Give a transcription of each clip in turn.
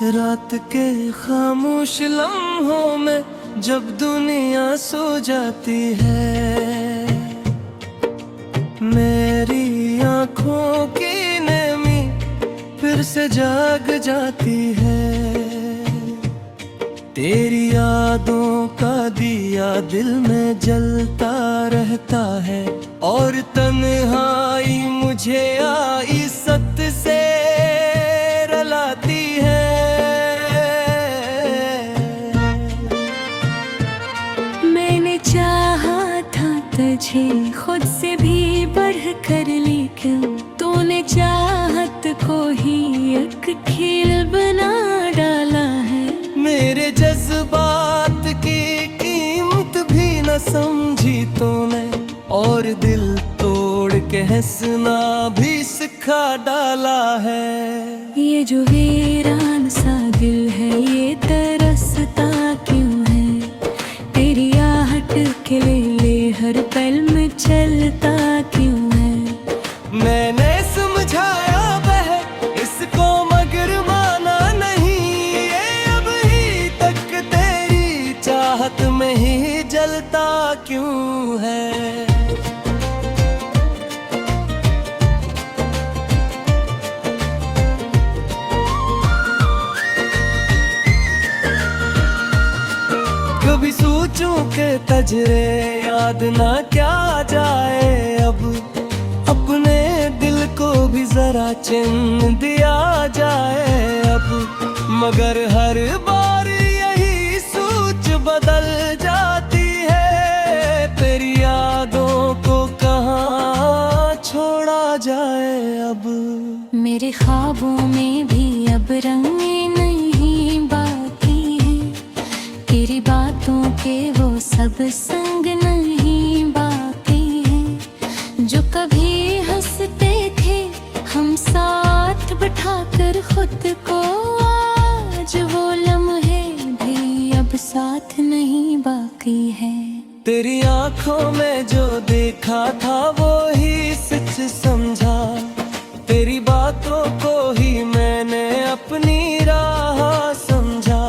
रात के खामोश लम्हों में जब दुनिया सो जाती है, मेरी आँखों की नमी फिर से जाग जाती है। तेरी यादों का दिया दिल में जलता रहता है, और तन्हाई मुझे आई सत से रलाती है। मैंने चाहा था तुझे खुद से भी बढ़ कर, लेकिन तूने चाहत को ही एक खेल बना डाला है। मेरे जज्बात की कीमत भी न समझी तूने, और दिल तोड़ के हंसना भी सिखा डाला है। ये जो वीरान सा दिल है, ये तरसता क्यों है? तेरी आहट के लिए हर पल में चलता क्यों है? मैंने समझाया वह इसको मगर माना नहीं, ये अभी तक तेरी चाहत में ही जलता क्यों है? कभी सोचूं के तजरे याद ना क्या जाए अब, अपने दिल को भी जरा चिन्ह दिया जाए अब। मगर हर बार यही सोच बदल जाती है, तेरी यादों को कहाँ छोड़ा जाए अब। मेरे ख्वाबों में भी अब रंगें नहीं बाकी हैं, तेरी बातों के वो सब संग नहीं बाकी हैं। जो कभी हंसते थे हम साथ बिठाकर खुद को, आज वो लम्हे भी अब साथ नहीं बाकी है। तेरी आंखों में जो देखा था वो ही सच समझा, तेरी बातों को ही मैंने अपनी राह समझा।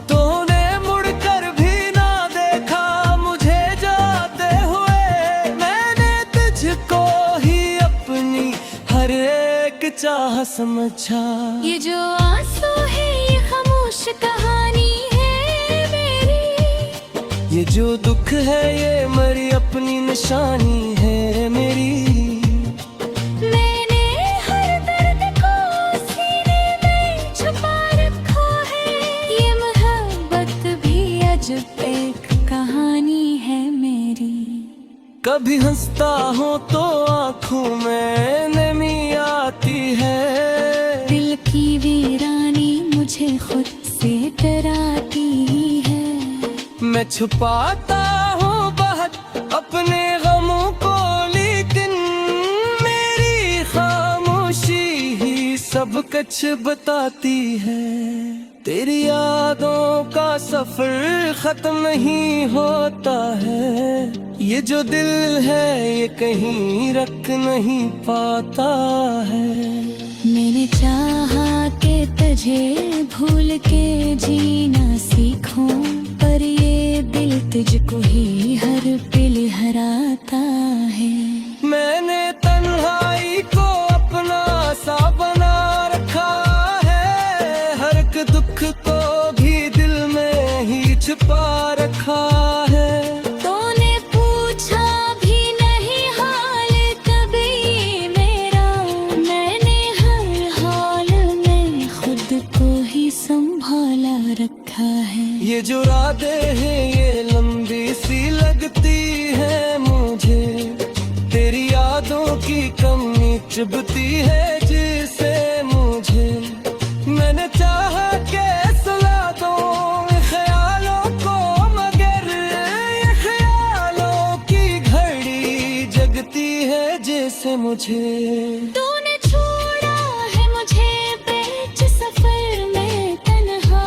तूने मुड़कर भी ना देखा मुझे जाते हुए, मैंने तुझको ही अपनी हर एक चाह समझा। ये जो आंसू है ये खामोश कहानी है मेरी, ये जो दुख है ये मरी अपनी निशानी है मेरी। मैंने हर दर्द को सीने में छुपा रखा है, ये मोहब्बत भी अजब एक कहानी है मेरी। कभी हंसता हूँ तो आँखों में नमी आती है, दिल की वीरानी मुझे खुद से डराती है। मैं छुपाता हूँ बहुत अपने गमों को, लेकिन मेरी खामोशी ही सब कुछ बताती है। तेरी यादों का सफर खत्म नहीं होता है, ये जो दिल है ये कहीं रख नहीं पाता है। मैंने चाहा कि तुझे भूल के जीना सीखूं, पर ये दिल तुझको ही हर पल हराता है। मैंने तन्हाई को अपना सा बना रखा है, हर एक दुख को भी दिल में ही छुपा रखा है। तूने पूछा भी नहीं हाल कभी मेरा, मैंने हर हाल में खुद को ही संभाला रखा है। ये जो रातें हैं ये लंबी सी लगती है मुझे, तेरी यादों की कमी चुभती है जिसे मुझे। मैंने चाहा के सुला दूं ख्यालों को, मगर ये ख्यालों की घड़ी जगती है जैसे मुझे। तूने छोड़ा है मुझे बीच सफर में तन्हा,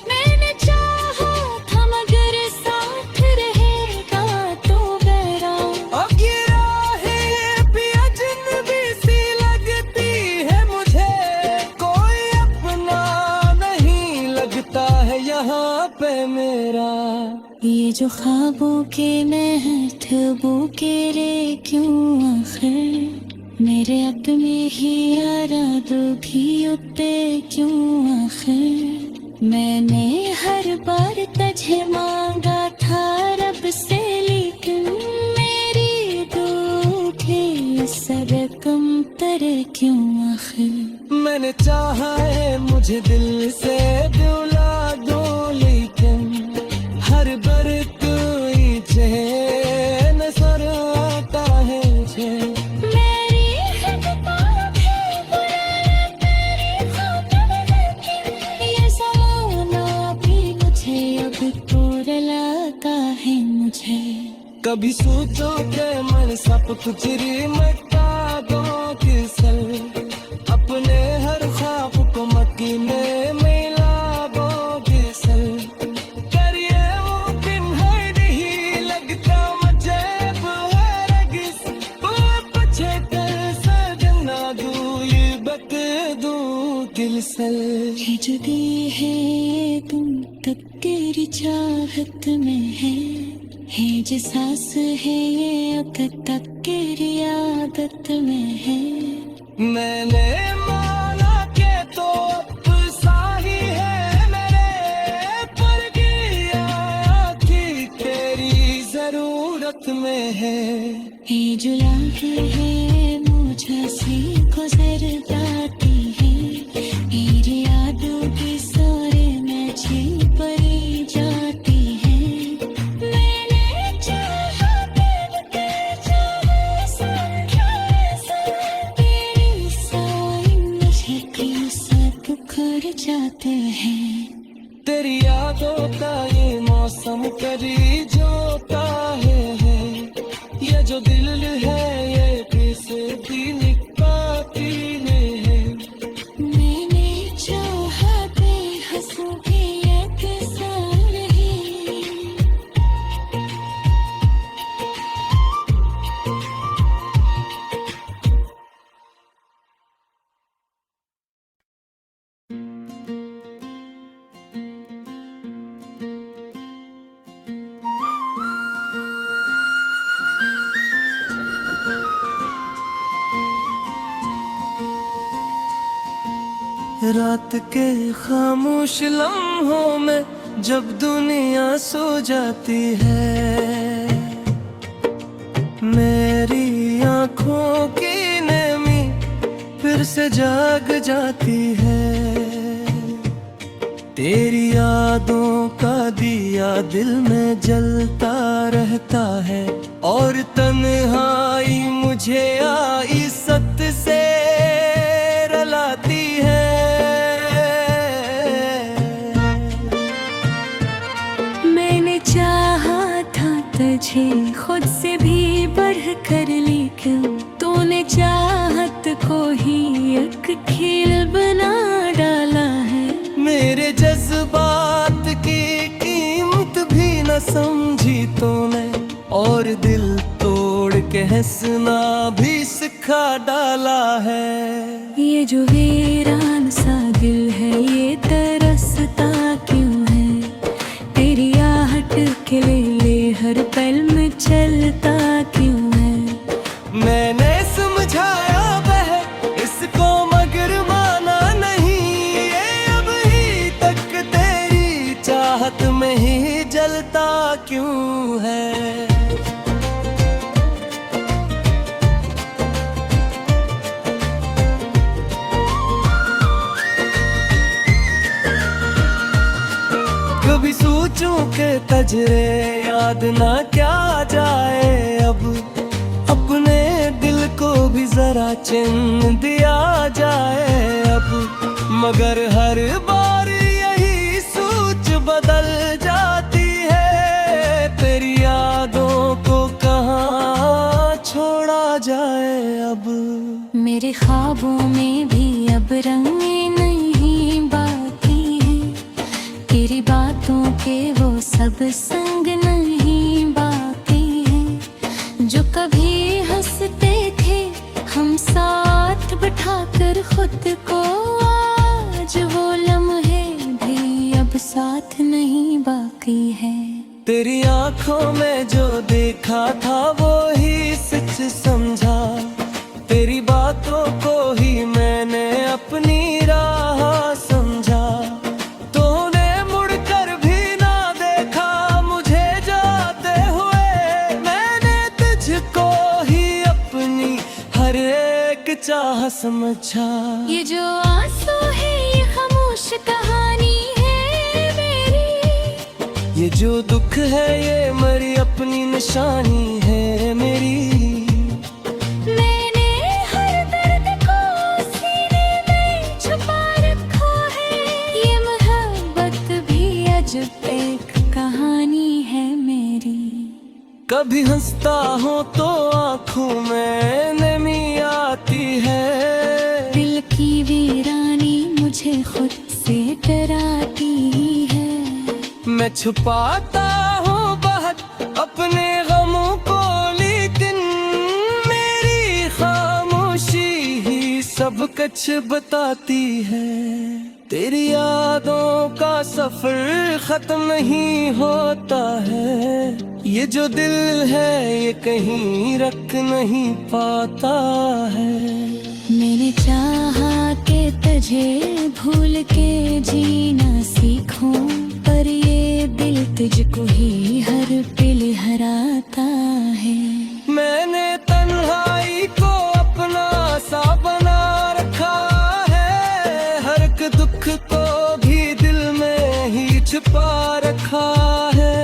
मैंने चाहा था मगर साथ रहेगा तो मेरा। अब ये राहें भी अजनबी सी लगती है मुझे, कोई अपना पे मेरा। ये जो ख्वाबों के महतबों के रे क्यों आखिर मेरे अपने ही यारादों भी उते क्यों आखिर। मैंने हर बार तुझे मांगा था रब से, लेकिन मेरी दुआ के असर कम तर क्यों आखिर। मैंने चाहा है मुझे दिल से दिला दो, लेकिन हर बार कोई चैन नजर आता है मुझे। मेरी हद पार है बुलाया तेरी खातिर, लेकिन ये ज़माना भी मुझे अब तो रुलाता है मुझे। कभी सोचो के मन सब कुछ मिटा दो किसल, अपने हर ख्वाब को मकीने मिला दो किसल। करिए वो दिन है नहीं लगता मुझे बहरगिस, वो पछे कर सजना दूर बक दू किलसल। ये जो दी है तुम तक तेरी चाहत में है जो सांस है ये अब तक तेरी आदत में है। मैंने माना के तो अब साही है मेरे, पर गया कि तेरी जरूरत में है। ये जो राहें है मुझे से गुजर जाती है, मेरी यादों की सारे में छिप पड़ी जाती है। मैंने चाहा दिल के चाहे समझा ऐसा, तेरी सारी मुश्किल से बिखर जाते हैं। तेरी यादों का ये मौसम करी जोता है, ये जो दिल है ये किसे भी निकाती है। मैंने चाहा बेहसूं भी एक साल ही। रात के खामोश लम्हों में जब दुनिया सो जाती है, मेरी आँखों की नमी फिर से जाग जाती है। तेरी यादों का दिया दिल में जलता रहता है, और तन्हाई मुझे आई सत से रलाती है। मैंने चाहा था तुझे खुद से भी बढ़ कर, लेकिन तूने चाहत को ही एक खेल बना डाला है। मेरे जज्बात की कीमत भी न समझी तूने, और दिल तोड़ के हंसना भी सिखा डाला है। ये जो वीरान सा दिल है ये तरसता क्यों है, तेरी आहट के ले हर पल में चलता क्यों है। मैंने समझाया वह इसको मगर माना नहीं, ये अभी तक तेरी चाहत में ही जलता क्यों है। कभी सोचूं के तजरे याद ना क्या जाए अब, अपने दिल को भी जरा चिन्ह दिया जाए अब। मगर हर बार यही सोच बदल जाती है, तेरी यादों को कहाँ छोड़ा जाए अब। मेरे ख्वाबों में भी अब रंगे नहीं बाकी है, तेरी बातों के वो सब संग नहीं बाकी है। जो कभी हंसते थे हम साथ बिठाकर खुद को, आज वो लम्हे भी अब साथ नहीं बाती है। तेरी आंखों में जो देखा था वो ही सच समझा, तेरी बातों को ही मैंने अपनी राह समझा। तूने मुड़कर भी ना देखा मुझे जाते हुए, मैंने तुझको ही अपनी हर एक चाह समझा। ये जो आंसू है ये खामोश कहानी है मेरी, ये जो दुख है ये मरी अपनी निशानी है मेरी। मैंने हर दर्द को सीने में छुपा रखा है, ये मोहब्बत भी अजब एक कहानी है मेरी। कभी हंसता हूँ तो आँखों में नमी आती है, दिल की वीरानी मुझे खुद से डराती है। मैं छुपाता हूँ बहुत अपने गमों को, लेकिन मेरी खामोशी ही सब कुछ बताती है। तेरी यादों का सफर खत्म नहीं होता है, ये जो दिल है ये कहीं रख नहीं पाता है। मैंने चाहा कि तुझे भूल के जीना सीखूं, पर ये दिल तुझको ही हर पल हराता है। मैंने तन्हाई को अपना सा बना रखा है, हर एक दुख को भी दिल में ही छुपा रखा है।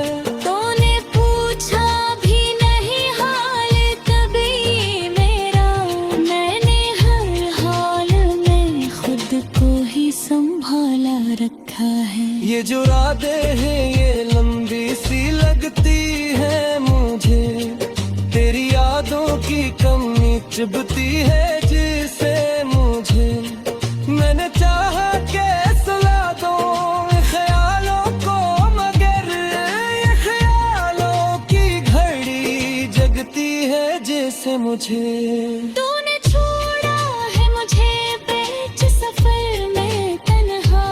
तूने पूछा भी नहीं हाल कभी मेरा, मैंने हर हाल में खुद को ही संभाला रखा है। ये जो रातें हैं ये लंबी सी लगती है मुझे, तेरी यादों की कमी चुभती है जिसे मुझे। मैंने चाहा के सुला दूं ख्यालों को, मगर ये ख्यालों की घड़ी जगती है जैसे मुझे। तूने छोड़ा है मुझे बीच सफर में तन्हा,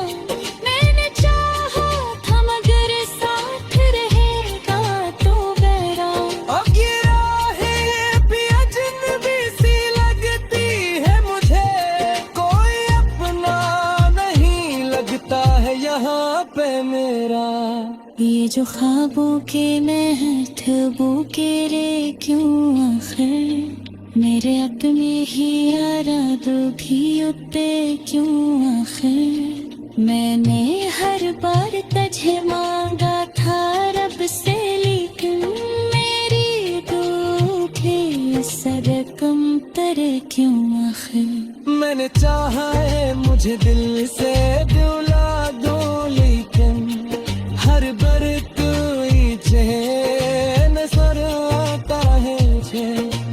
मैंने चाहा था मगर साथ रहेगा तो बेरा। अब ये राहें भी अजनबी सी लगती है मुझे, कोई अपना नहीं लगता है यहाँ पे मेरा। ये जो ख्वाबों के महतबों के रे क्यों आखिर, मेरे अपने ही यारादों भी उते क्यों आखिर। मैंने हर बार तुझे मांगा था रब से, लेकिन मेरी दुखे सर कम तेरे क्यों आखिर। मैंने चाहा है मुझे दिल से दिला दो, लेकिन हर बर कोई चैन नजर आता है मुझे।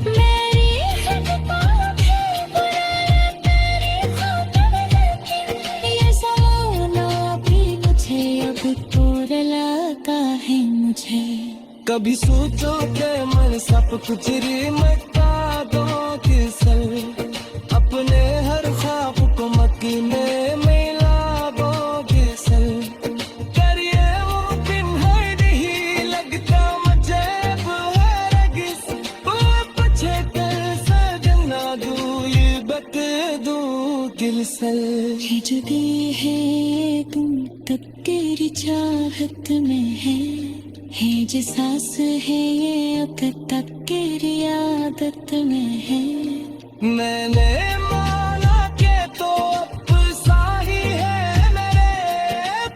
मेरी खिदमत है बुराई तेरी खातिर, लेकिन ये ज़माना भी मुझे अब तो रुलाता है मुझे। कभी सोचो के मन सब कुछ मचा दो किसल, अपने हर ख्वाब को मकीने मिला दो किसल। करिए वो दिन है नहीं लगता मुझे है रगिस, वो पछे कर सजना दू ये बक दू किलसल। ये जुदी है तुम तब तेरी चाहत में है जो सांस है ये अब तक तेरी आदत में है। मैंने माना के तो अब साही है मेरे,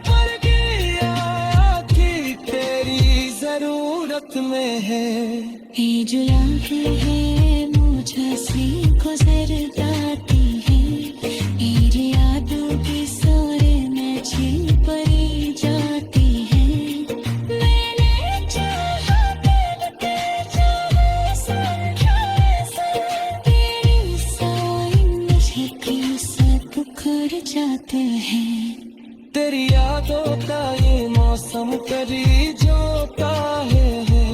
पर गया कि तेरी जरूरत में है। ये जुलाही है मुझे से गुजर जाती है, मेरी यादों की सारे में छिल पड़ी जाती है। मैंने चाहा दिल के चाहे संख्या से, तेरी साई मुझे क्यों से बिखर जाते हैं। तेरी यादों का ये मौसम करी जो काहे है,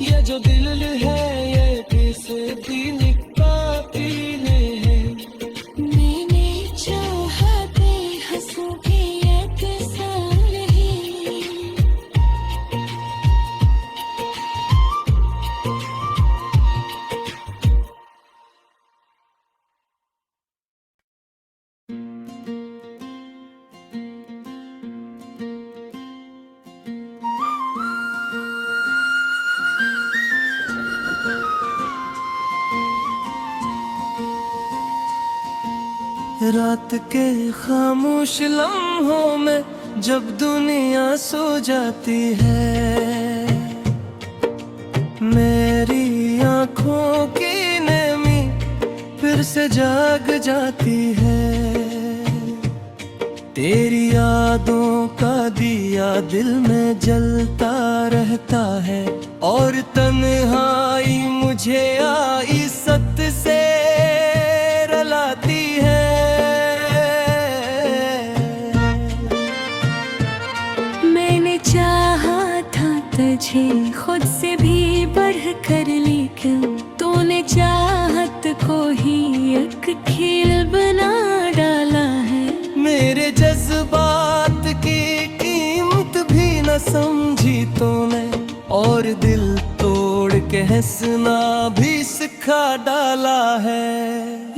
ये जो दिल है ये कैसे दिल का पीले है। मैंने चाहा बेहसू भी एक साल ही, रात के खामोश लम्हों में जब दुनिया सो जाती है, मेरी आँखों की नमी फिर से जाग जाती है। तेरी यादों का दिया दिल में जलता रहता है, और तन्हाई मुझे आई सत से रलाती है। मैंने चाहा था तुझे खुद से भी बढ़ कर, लेकिन तूने चाहत को ही एक खेल बना डाला है। मेरे जज्बात की कीमत भी न समझी तूने, और दिल तोड़ के हंसना भी सिखा डाला है।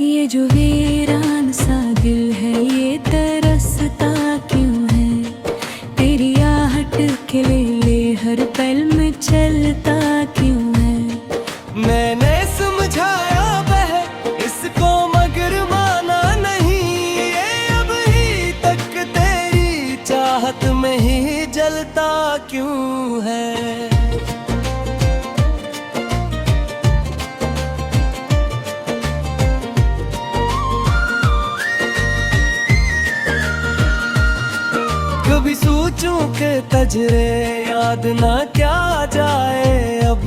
ये जो वीरान सा दिल है ये तरसता क्यों है, तेरी आहट के ले हर पल में चलता क्यों है। मैंने समझाया वह इसको मगर माना नहीं, ये अभी तक तेरी चाहत में ही जलता क्यों है। कभी सोचूं के तजरे याद ना क्या जाए अब,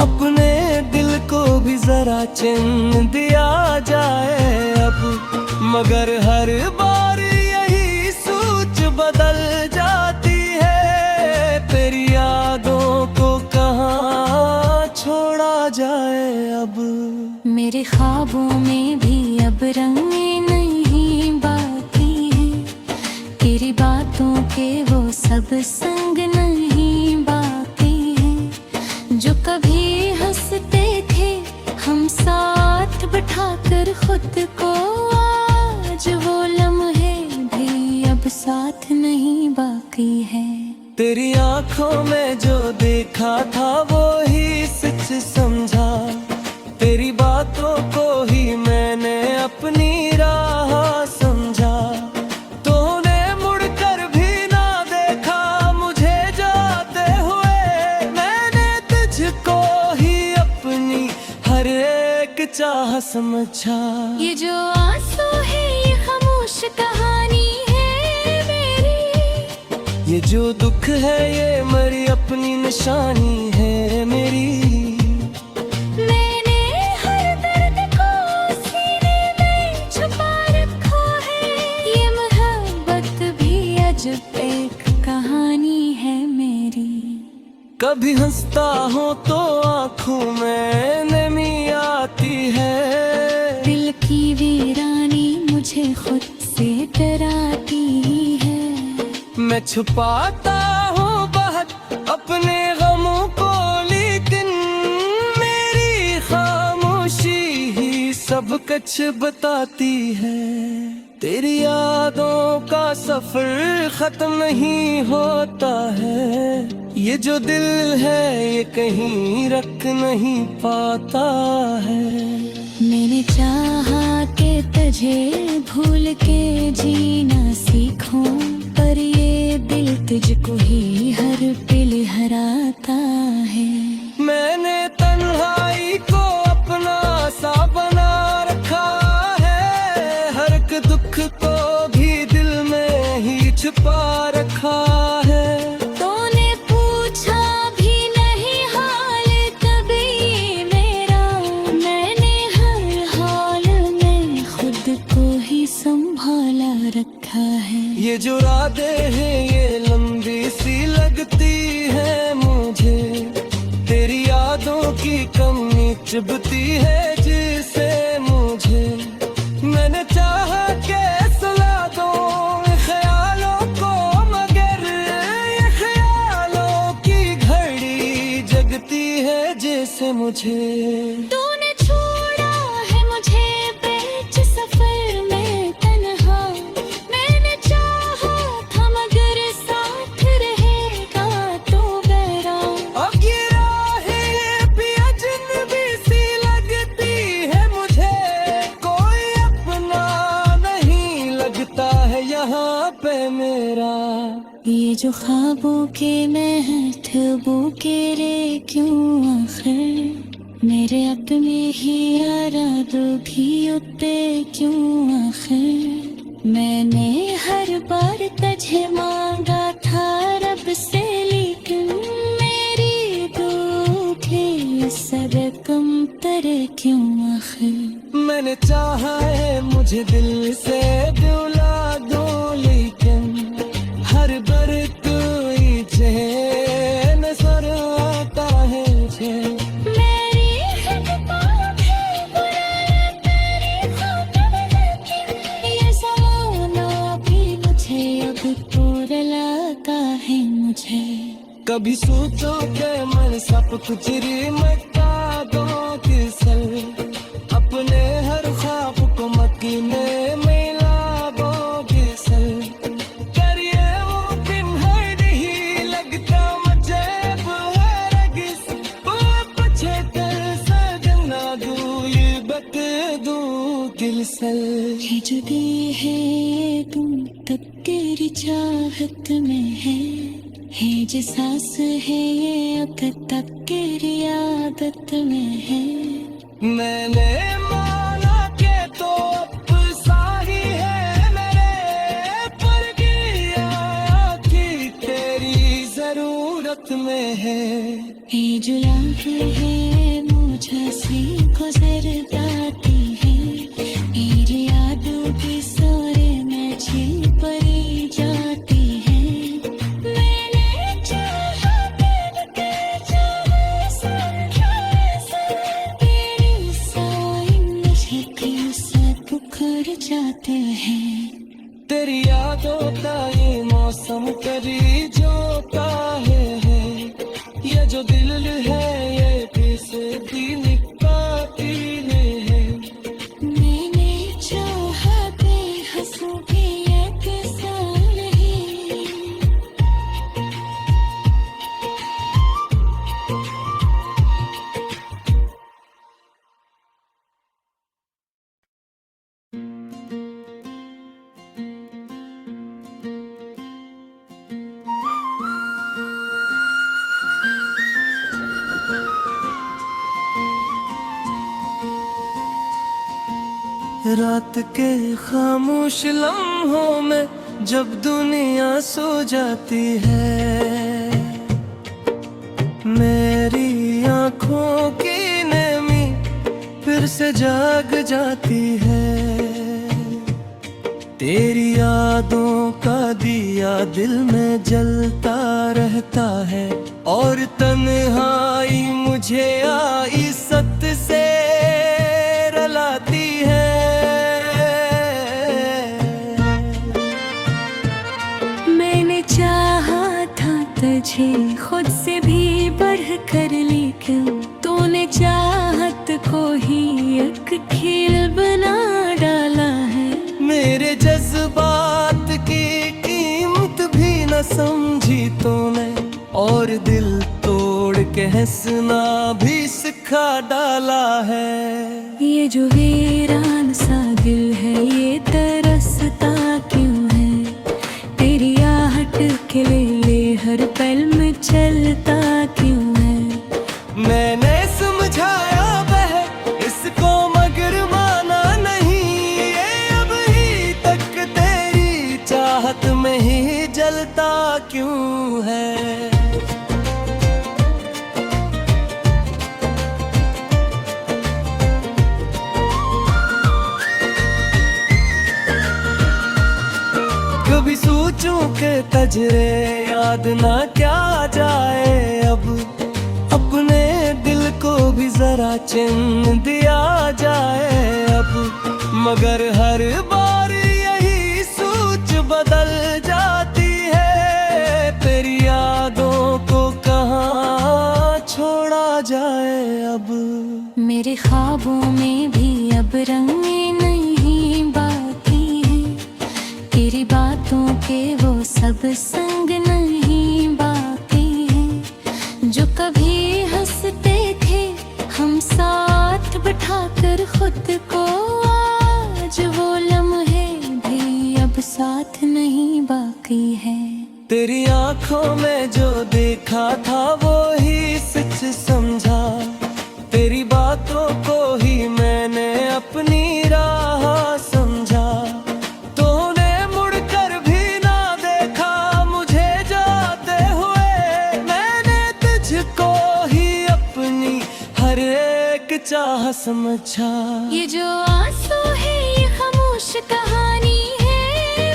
अपने दिल को भी जरा चैन दिया जाए अब। मगर हर बार यही सोच बदल जाती है, तेरी यादों को कहाँ छोड़ा जाए अब। मेरे ख्वाबों में भी अब रंगे नहीं बाकी है, तेरी बातों के वो सब संग नहीं बाकी है। जो कभी हंसते थे हम साथ बिठाकर खुद को, आज वो लम्हे भी अब साथ नहीं बाकी है। तेरी आंखों में जो देखा था वो ही सच समझा, तेरी बातों को ही मैंने अपनी राह समझा। तूने मुड़कर भी ना देखा मुझे जाते हुए, मैंने तुझको ही अपनी हर एक चाह समझा। ये जो आंसू है ये खामोश कहानी है मेरी, ये जो दुख है ये मेरी अपनी निशानी है मेरी। मैंने हर दर्द को सीने में छुपा रखा है, ये मोहब्बत भी अजब एक कहानी है मेरी। कभी हंसता हूँ तो आँखों में नमी आती है, दिल की वीरानी मुझे खुद से डराती है। मैं छुपाता हूँ बहुत अपने गमों को, लेकिन मेरी खामोशी ही सब कुछ बताती है। तेरी यादों का सफर खत्म नहीं होता है, ये जो दिल है ये कहीं रख नहीं पाता है। मैंने चाहा कि तुझे भूल के जीना सीखूं, पर ये दिल तुझको ही हर पल हराता है। मैंने तन्हाई को अपना सा बना रखा है, हर एक दुख को भी दिल में ही छुपा रखा है। तूने पूछा भी नहीं हाल कभी मेरा, मैंने हर हाल में खुद को ही संभाला रखा है। ये जो रातें हैं ये लंबी सी लगती है मुझे, तेरी यादों की कमी चुभती है जिसे मुझे। मैंने चाहा के सुला दूं ख्यालों को, मगर ये ख्यालों की घड़ी जगती है जैसे मुझे। तूने छोड़ा है मुझे बीच सफर में तन्हा, मैंने चाहा था मगर साथ रहेगा तो बेरा। अब ये राहें भी अजनबी सी लगती है मुझे, कोई अपना नहीं मेरा। ये जो ख्वाबों के महतबों के रे क्यों आखिर, मेरे अपने ही यारादों भी उते क्यों आखिर। मैंने हर बार तुझे मांगा था रब से, लेकिन मेरी दुआ के असर कम तेरे क्यों आखिर। मैंने चाहा है मुझे दिल से दिला दो, लेकिन हर बर कोई चैन नजर आता है मुझे। मेरी हद पार है बुराई तेरी खातिर, लेकिन ये ज़माना भी मुझे अब तो रुलाता है मुझे। कभी सोचो के मन सब कुछ री मचा दो किसल, अपने हर ख्वाब को मकीने मिला दो किसल। करिए मुमकिन है नहीं लगता मुझे बहरगिस, वो पछे तर सजना दू ये बक दू किसल। ये जो दिल है तुम तब तेरी चाहत में है जो सांस है ये अब तक तेरी आदत में है। मैंने माना के तो अब साही है मेरे, पर गया कि तेरी जरूरत में है। ये जो लम्हे है मुझे से गुजर जाती है, मेरी यादों की सारे में छिप पड़ी जाती है। मैंने चाहा तेरे चाहे समझा तेरी साइन मुझे क्यों से पुकार जाते हैं। तेरी यादों का ये मौसम करी जो काहे है, ये जो दिल है ये कैसे दी निकाती है। मैंने चाहा बेहसू भी एक साल ही, रात के खामोश लम्हों में जब दुनिया सो जाती है, मेरी आँखों की नमी फिर से जाग जाती है। तेरी यादों का दिया दिल में जलता रहता है, और तन्हाई मुझे आइसत से रलाती है। मैंने चाहा था तुझे खुद से भी बढ़ कर, लेकिन तूने चाहत को ही एक खेल बना डाला है। मेरे जज्बात की कीमत भी न समझी तूने, और दिल तोड़ के हंसना भी सिखा डाला है। ये जो वीरान सा दिल है ये तरसता क्यों है, तेरी आहट के ले हर पल में चलता क्यों है। मैंने समझाया वह इसको मगर माना नहीं, ये अभी तक तेरी चाहत में ही जलता क्यों है। कभी सोचूं के तजरे याद ना क्या जाए अब, अपने दिल को भी जरा चिन्ह दिया जाए अब। मगर हर बार यही सोच बदल जाती है, तेरी यादों को कहाँ छोड़ा जाए अब। मेरे ख्वाबों में भी अब रंगे नहीं बाकी है, तेरी बातों के वो सब संग नहीं बाकी है। जो कभी हंसते थे हम साथ बिठाकर खुद को, आज वो लम्हे भी अब साथ नहीं बाकी है। तेरी आंखों में जो देखा था वो ही सच समझा, तेरी बातों को ही मैंने अपनी राह समझा। तूने मुड़कर भी ना देखा मुझे जाते हुए, मैंने तुझको ही अपनी हर एक चाह समझा। ये जो आंसू है ये खामोश कहानी है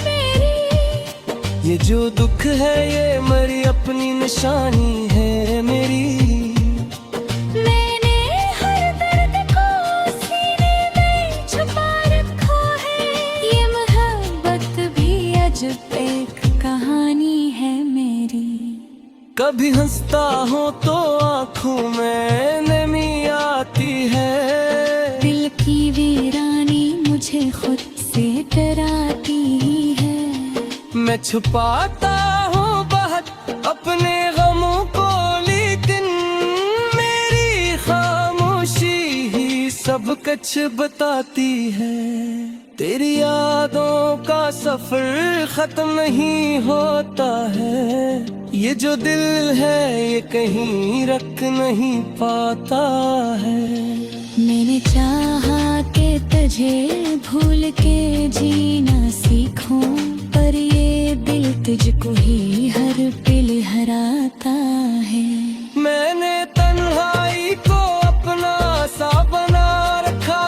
मेरी, ये जो दुख है ये मरी अपनी निशानी है मेरी। मैंने हर दर्द को सीने में छुपा रखा है, ये मोहब्बत भी अजब एक कहानी है मेरी। कभी हंसता हूँ तो आँखों में नमी आती है, दिल की वीरानी मुझे खुद से डराती है। मैं छुपाता हूँ बहुत अपने गमों को, लेकिन मेरी खामोशी ही सब कुछ बताती है। तेरी यादों का सफर खत्म नहीं होता है, ये जो दिल है ये कहीं रख नहीं पाता है। मैंने चाहा कि तुझे भूल के जीना सीखूं, पर ये दिल तुझको ही हर पल हराता है। मैंने तन्हाई को अपना सा बना रखा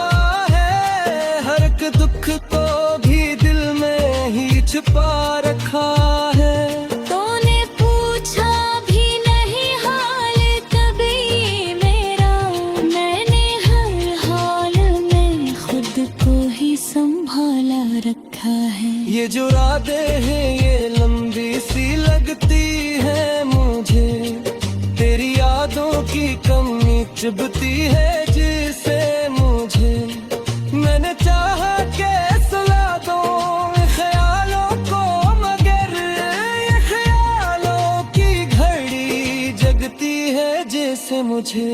है, हर एक दुख को भी दिल में ही छुपा रखा है। तूने पूछा भी नहीं हाल कभी मेरा, मैंने हर हाल में खुद को ही संभाला रखा है। ये जो रातें हैं ये लंबी सी लगती है मुझे, तेरी यादों की कमी चुभती है जिसे मुझे। मैंने चाहा के सुला दूं ख्यालों को, मगर ये ख्यालों की घड़ी जगती है जैसे मुझे।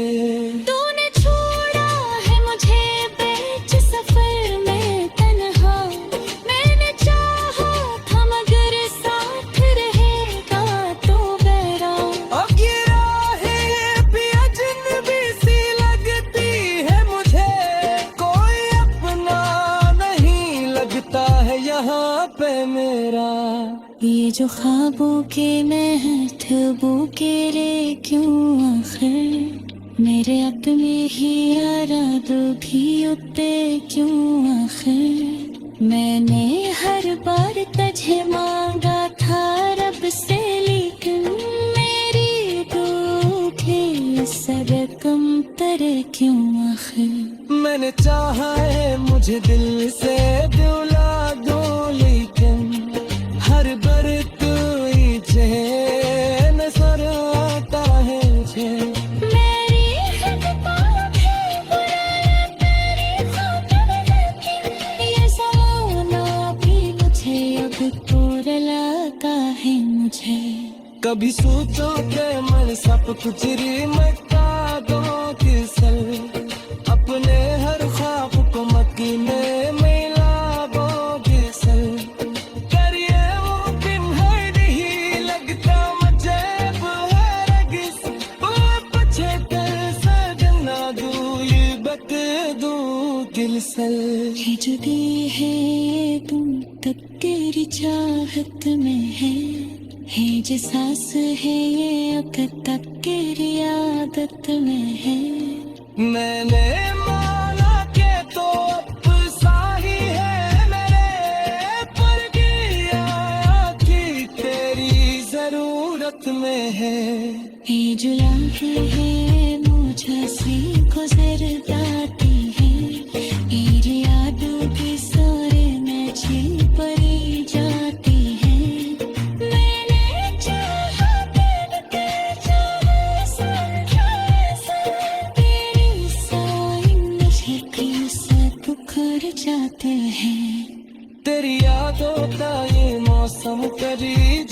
तूने छोड़ा है मुझे बीच सफर में तन्हा, मैंने चाहा था मगर साथ रहेगा तू मेरा। अब ये राहें भी अजनबी सी लगती है मुझे, कोई अपना नहीं लगता है यहाँ पे मेरा। ये जो ख्वाबों के महतबों के रे क्यों आखिर, मेरे अपने ही इरादों भी उतरे क्यों आखिर। मैंने हर बार तुझे मांगा था रब से, लेकिन मेरी दुखे सर कम तरे क्यों आखिर। मैंने चाहा है मुझे दिल से दिला दो, लेकिन हर बर कोई चैन नजर आता है मुझे। मेरी हद पार है बुराई तेरी खातिर, लेकिन ये ज़माना भी मुझे अब तो रुलाता है मुझे। कभी सोचो के मन सब कुछ री मचा दो किसल, अपने हर ख्वाब को मकीने मिला दो किसल। करिए मुमकिन है नहीं लगता मुझे है रगिस, वो पछे कर सजना दू ये बक दू किलसल। ये जुदी है ये तुम तक तेरी चाहत में है जे सांस है ये अब तक तेरी आदत में है। मैंने माना के तो अब साही है मेरे, पर गया कि तेरी जरूरत में है। ये जुला है मुझे से गुजर जाती है, तेरी यादों के सारे में छिन पड़ी जाती है। मैंने चाहा तेरे चाहे संख्या से, तेरी साई मुझे क्यों से पुकार जाते हैं। तेरी यादों का ये मौसम करी